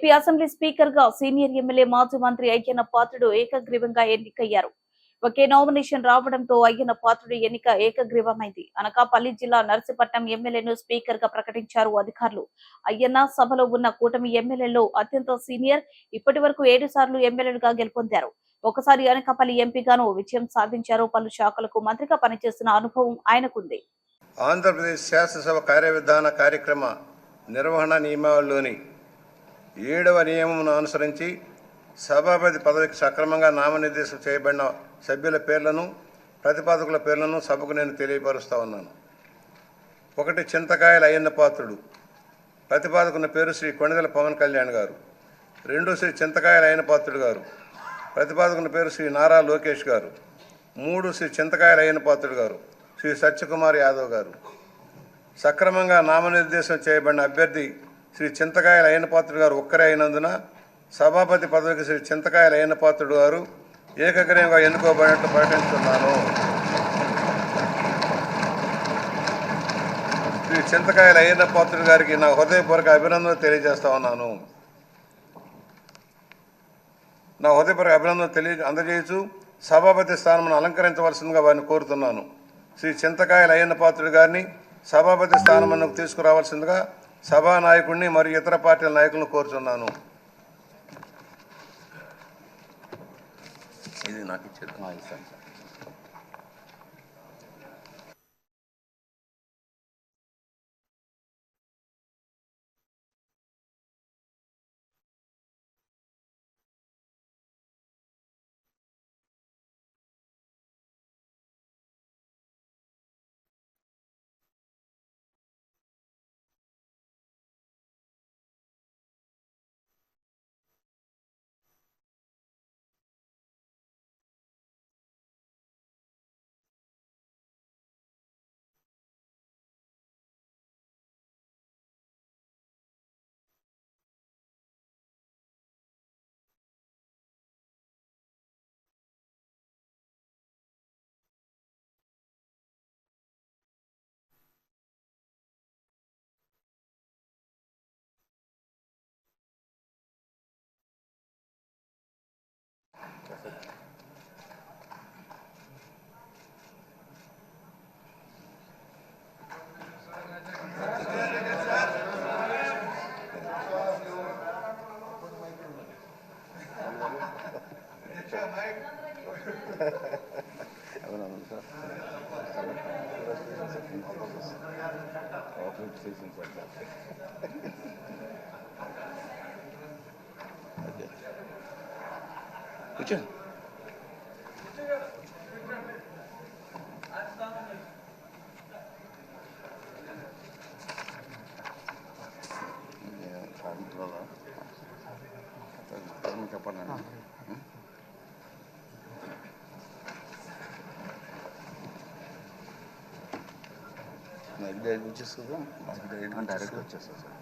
AP assembly speaker గా senior MLA మాజీ మంత్రి అయ్యన్న పాత్రుడు ఏకగ్రీవంగా ఎన్నికయ్యారు. ఒకే నామినేషన్ రావడంతో అయ్యన్న పాత్రుడు ఎన్నిక ఏకగ్రీవమైంది. అనకాపల్లి జిల్లా నర్సీపట్నం ఎమ్మెల్యేను స్పీకర్ గా ప్రకటించారు అధికారులు. అయ్యన్న సభలో ఉన్న కూటమి ఎమ్మెల్యేలో అత్యంత సీనియర్, ఇప్పటి వరకు 7 సార్లు ఎమ్మెల్యేలుగా గెలుపొందారు. ఒకసారి అనకాపల్లి ఎంపీగాను విజయం సాధించారు. పలు శాఖలకు మంత్రిగా పనిచేసిన అనుభవం ఆయనకుంది. ఆంధ్రప్రదేశ్ శాసనసభ కార్యవిధాన కార్యక్రమ నిర్వహణ నియమావళిలోని 7వ నియమమును అనుసరించి సభాపతి పదవికి సక్రమంగా నామనిర్దేశం చేయబడిన సభ్యుల పేర్లను, ప్రతిపాదకుల పేర్లను సభకు నేను తెలియపరుస్తా ఉన్నాను. 1 చింతకాయల అయ్యన్న పాత్రుడు. ప్రతిపాదకున్న పేరు శ్రీ కొణిదెల పవన్ కళ్యాణ్ గారు. 2 శ్రీ చింతకాయల అయ్యన్న పాత్రుడు గారు. ప్రతిపాదకున్న పేరు శ్రీ నారా లోకేష్ గారు. 3 శ్రీ చింతకాయల అయ్యన్న పాత్రుడు గారు శ్రీ సత్యకుమార్ యాదవ్ గారు. సక్రమంగా నామనిర్దేశం చేయబడిన అభ్యర్థి శ్రీ చింతకాయల అయ్యన్న పాత్రుడు గారు ఒక్కరే అయినందున సభాపతి పదవికి శ్రీ చింతకాయల అయ్యన్న పాత్రుడు గారు ఏకగ్రీవంగా ఎన్నుకోబడినట్టు ప్రకటిస్తున్నాను. శ్రీ చింతకాయల అయ్యన్న పాత్రుడు గారికి నా హృదయపూర్వక అభినందనలు తెలియజేస్తా ఉన్నాను. నా హృదయపూర్వక అభినందనలు అందజేయచ్చు సభాపతి స్థానం అలంకరించవలసిందిగా వారిని కోరుతున్నాను. శ్రీ చింతకాయల అయ్యన్న పాత్రుడు గారిని సభాపతి స్థానమునకు తీసుకురావాల్సిందిగా సభానాయకుడిని మరియు ఇతర పార్టీల నాయకులను కోరుతున్నాను. ఇది నాకు ఇచ్చేది. డైరెక్ట్ వచ్చేస్తా సార్.